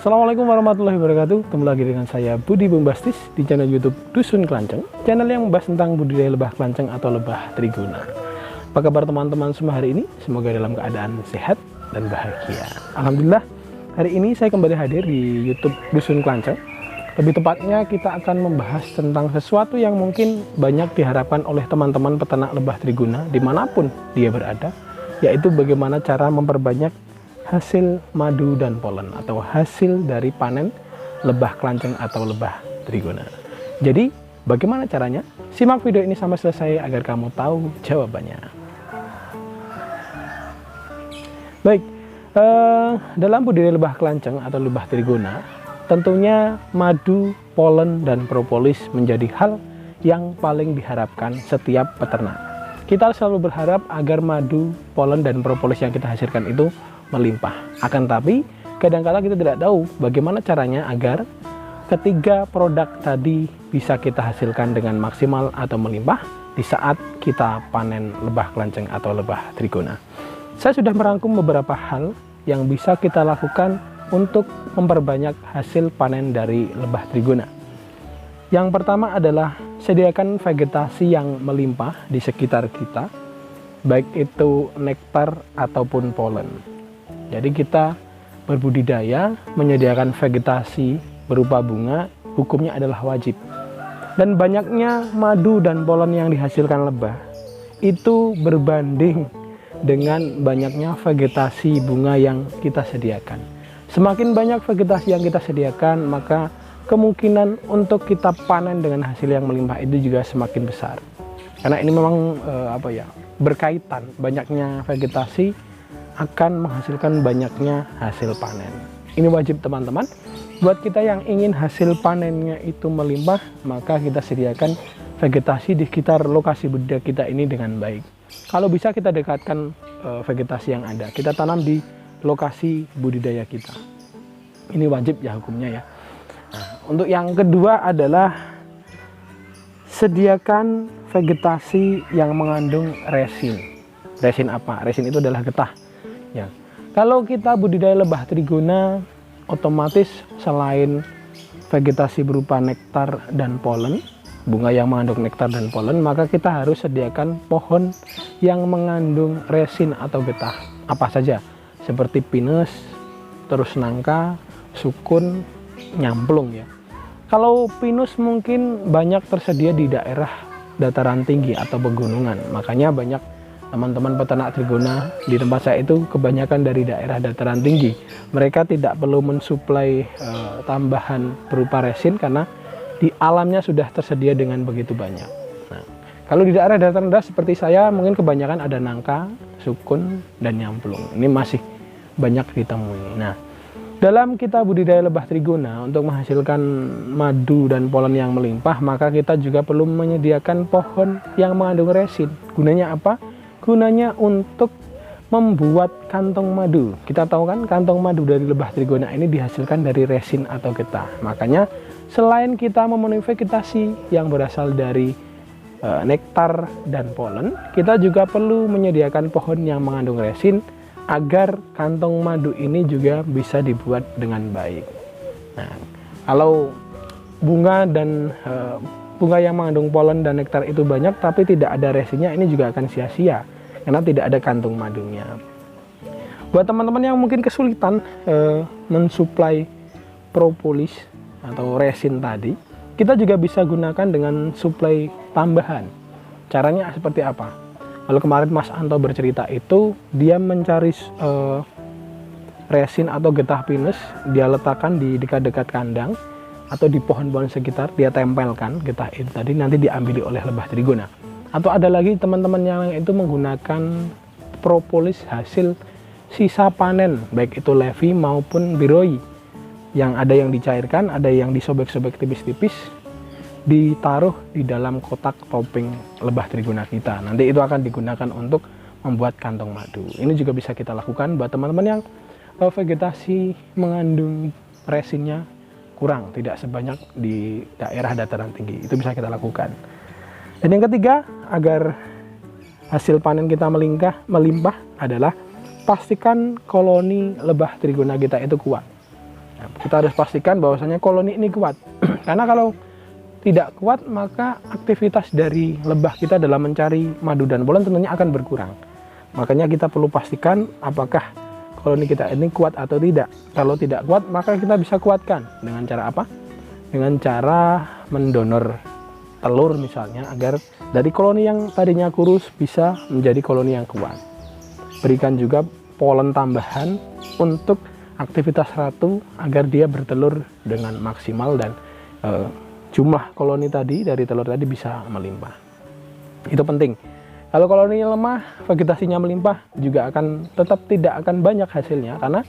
Assalamualaikum warahmatullahi wabarakatuh. Ketemu lagi dengan saya Budi Bombastis di channel YouTube Dusun Kelanceng, channel yang membahas tentang budidaya lebah kelanceng atau lebah trigona. Apa kabar teman-teman semua hari ini? Semoga dalam keadaan sehat dan bahagia. Alhamdulillah, hari ini saya kembali hadir di YouTube Dusun Kelanceng. Lebih tepatnya kita akan membahas tentang sesuatu yang mungkin banyak diharapkan oleh teman-teman peternak lebah trigona dimanapun dia berada, yaitu bagaimana cara memperbanyak hasil madu dan polen atau hasil dari panen lebah kelanceng atau lebah trigona. Jadi bagaimana caranya? Simak video ini sampai selesai agar kamu tahu jawabannya. Baik, dalam budidaya lebah kelanceng atau lebah trigona, tentunya madu, polen, dan propolis menjadi hal yang paling diharapkan setiap peternak. Kita selalu berharap agar madu, polen, dan propolis yang kita hasilkan itu melimpah. Akan tapi kadang-kala kita tidak tahu bagaimana caranya agar ketiga produk tadi bisa kita hasilkan dengan maksimal atau melimpah di saat kita panen lebah kelanceng atau lebah trigona. Saya sudah merangkum beberapa hal yang bisa kita lakukan untuk memperbanyak hasil panen dari lebah trigona. Yang pertama adalah sediakan vegetasi yang melimpah di sekitar kita, baik itu nektar ataupun polen. Jadi kita berbudidaya menyediakan vegetasi berupa bunga, hukumnya adalah wajib. Dan banyaknya madu dan polen yang dihasilkan lebah itu berbanding dengan banyaknya vegetasi bunga yang kita sediakan. Semakin banyak vegetasi yang kita sediakan, maka kemungkinan untuk kita panen dengan hasil yang melimpah itu juga semakin besar. Karena ini memang berkaitan, banyaknya vegetasi akan menghasilkan banyaknya hasil panen. Ini wajib teman-teman. Buat kita yang ingin hasil panennya itu melimpah, maka kita sediakan vegetasi di sekitar lokasi budidaya kita ini dengan baik. Kalau bisa kita dekatkan vegetasi yang ada, kita tanam di lokasi budidaya kita. Ini wajib ya hukumnya ya. Nah, untuk yang kedua adalah sediakan vegetasi yang mengandung resin. Resin apa? Resin itu adalah getah. Ya, kalau kita budidaya lebah trigona, otomatis selain vegetasi berupa nektar dan polen, bunga yang mengandung nektar dan polen, maka kita harus sediakan pohon yang mengandung resin atau getah. Apa saja? Seperti pinus, terus nangka, sukun, nyamplung ya. Kalau pinus mungkin banyak tersedia di daerah dataran tinggi atau pegunungan, makanya banyak teman-teman peternak trigona di tempat saya itu kebanyakan dari daerah dataran tinggi. Mereka tidak perlu mensuplai tambahan berupa resin karena di alamnya sudah tersedia dengan begitu banyak. Nah, kalau di daerah dataran rendah seperti saya, mungkin kebanyakan ada nangka, sukun, dan nyamplung. Ini masih banyak ditemui. Nah, dalam kita budidaya lebah trigona untuk menghasilkan madu dan polen yang melimpah, maka kita juga perlu menyediakan pohon yang mengandung resin. Gunanya apa? Gunanya untuk membuat kantong madu. Kita tahu kan kantong madu dari lebah trigona ini dihasilkan dari resin atau getah. Makanya selain kita memenuhi vegetasi yang berasal dari nektar dan polen, kita juga perlu menyediakan pohon yang mengandung resin agar kantong madu ini juga bisa dibuat dengan baik. Nah, kalau bunga yang mengandung polen dan nektar itu banyak tapi tidak ada resinnya, ini juga akan sia-sia karena tidak ada kantung madunya. Buat teman-teman yang mungkin kesulitan mensuplai propolis atau resin tadi, kita juga bisa gunakan dengan suplai tambahan. Caranya seperti apa? Kalau kemarin Mas Anto bercerita itu, dia mencari resin atau getah pinus, dia letakkan di dekat-dekat kandang atau di pohon-pohon sekitar, dia tempelkan getah itu tadi, nanti diambil oleh lebah trigona. Atau ada lagi teman-teman yang itu menggunakan propolis hasil sisa panen, baik itu levi maupun biroi, yang ada yang dicairkan, ada yang disobek-sobek tipis-tipis, ditaruh di dalam kotak topping lebah trigona kita. Nanti itu akan digunakan untuk membuat kantong madu. Ini juga bisa kita lakukan buat teman-teman yang vegetasi mengandung resinnya kurang, tidak sebanyak di daerah dataran tinggi. Itu bisa kita lakukan. Dan yang ketiga, agar hasil panen kita melimpah adalah pastikan koloni lebah trigona kita itu kuat. Nah, Kita harus pastikan bahwasanya koloni ini kuat. Karena kalau tidak kuat, maka aktivitas dari lebah kita dalam mencari madu dan polen tentunya akan berkurang. Makanya kita perlu pastikan apakah koloni kita ini kuat atau tidak. Kalau tidak kuat, maka kita bisa kuatkan. Dengan cara apa? Dengan cara mendonor telur misalnya, agar dari koloni yang tadinya kurus bisa menjadi koloni yang kuat. Berikan juga polen tambahan untuk aktivitas ratu agar dia bertelur dengan maksimal dan jumlah koloni tadi dari telur tadi bisa melimpah. Itu penting. Kalau koloninya lemah, vegetasinya melimpah, juga tetap tidak akan banyak hasilnya, karena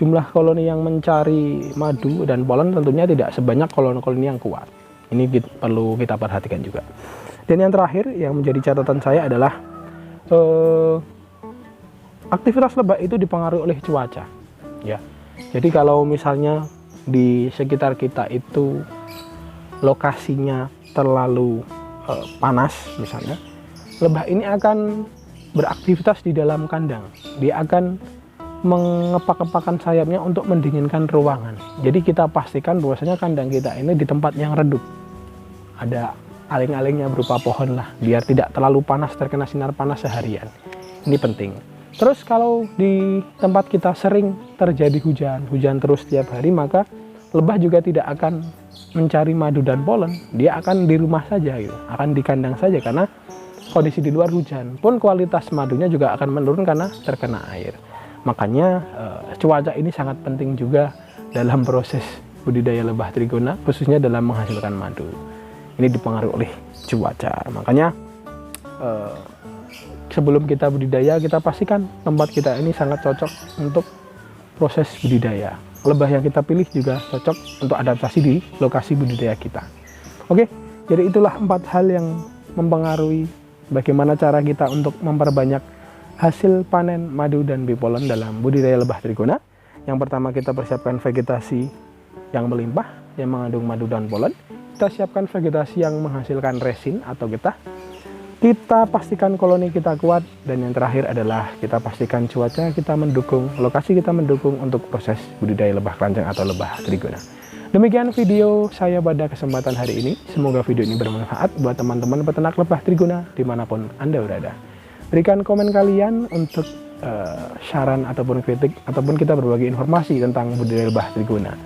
jumlah koloni yang mencari madu dan polen tentunya tidak sebanyak koloni-koloni yang kuat. Ini perlu kita perhatikan juga. Dan yang terakhir yang menjadi catatan saya adalah aktivitas lebah itu dipengaruhi oleh cuaca. Ya, jadi kalau misalnya di sekitar kita itu lokasinya terlalu panas misalnya, lebah ini akan beraktivitas di dalam kandang. Dia akan mengepak-epakkan sayapnya untuk mendinginkan ruangan. Jadi kita pastikan bahwasanya kandang kita ini di tempat yang redup. Ada aling-alingnya berupa pohon lah, biar tidak terlalu panas, terkena sinar panas seharian. Ini penting. Terus kalau di tempat kita sering terjadi hujan terus setiap hari, maka lebah juga tidak akan mencari madu dan polen. Dia akan di rumah saja gitu, akan di kandang saja, karena kondisi di luar hujan pun kualitas madunya juga akan menurun karena terkena air. Makanya cuaca ini sangat penting juga dalam proses budidaya lebah trigona, khususnya dalam menghasilkan madu. Ini dipengaruhi oleh cuaca. Makanya sebelum kita budidaya, kita pastikan tempat kita ini sangat cocok untuk proses budidaya. Lebah yang kita pilih juga cocok untuk adaptasi di lokasi budidaya kita. Oke, jadi itulah 4 hal yang mempengaruhi bagaimana cara kita untuk memperbanyak hasil panen madu dan bipolen dalam budidaya lebah trigona. Yang pertama, kita persiapkan vegetasi yang melimpah, yang mengandung madu dan polen. Kita siapkan vegetasi yang menghasilkan resin atau getah. Kita pastikan koloni kita kuat, dan yang terakhir adalah kita pastikan cuaca kita mendukung, lokasi kita mendukung untuk proses budidaya lebah keranjang atau lebah trigona. Demikian video saya pada kesempatan hari ini. Semoga video ini bermanfaat buat teman-teman peternak lebah trigona dimanapun Anda berada. Berikan komen kalian untuk saran ataupun kritik, ataupun kita berbagi informasi tentang budidaya lebah trigona.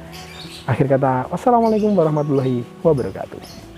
Akhir kata, wassalamualaikum warahmatullahi wabarakatuh.